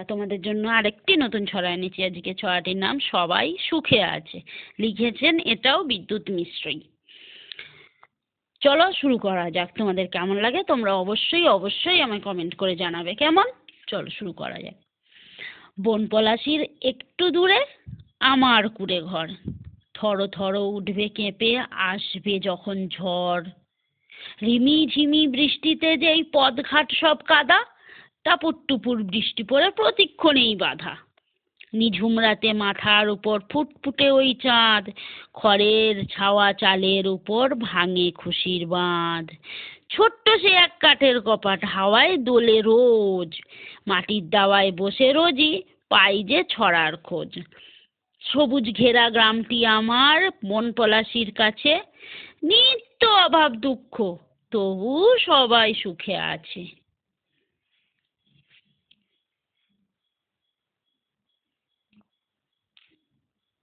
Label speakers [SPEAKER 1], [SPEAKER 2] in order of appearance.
[SPEAKER 1] তোমাদের জন্য আরেকটি নতুন ছড়া এনেছি। আজকে ছড়াটির নাম সবাই সুখে আছে। লিখেছেন এটাও বিদ্যুৎ মিশ্রই। চলো শুরু করা যাক। তোমাদের কেমন লাগে তোমরা অবশ্যই অবশ্যই আমায় কমেন্ট করে জানাবে কেমন। চলো শুরু করা যাক। বনপলাশির একটু দূরে আমার কুঁড়ে ঘর, থরো থরো উঠবে কেঁপে আসবে যখন ঝড়। রিমি ঝিমি বৃষ্টিতে যেই পথঘাট সব কাদা, টাপুর টুপুর বৃষ্টি পড়ে প্রতিক্ষণেই বাধা। নিঝুম রাতে মাথার উপর ফুটফুটে ওই চাঁদ, খড়ের ছাওয়া চালের উপর ভাঙে খুশির বাঁধ। ছোট্ট সে এক কাঠের কপাট হাওয়ায় দোলে রোজ, মাটির দাওয়ায় বসে রোজই পাই যে ছড়ার খোঁজ। সবুজ ঘেরা গ্রামটি আমার বনপলাশির কাছে, নিত্য অভাব দুঃখ তবু সবাই সুখে আছে।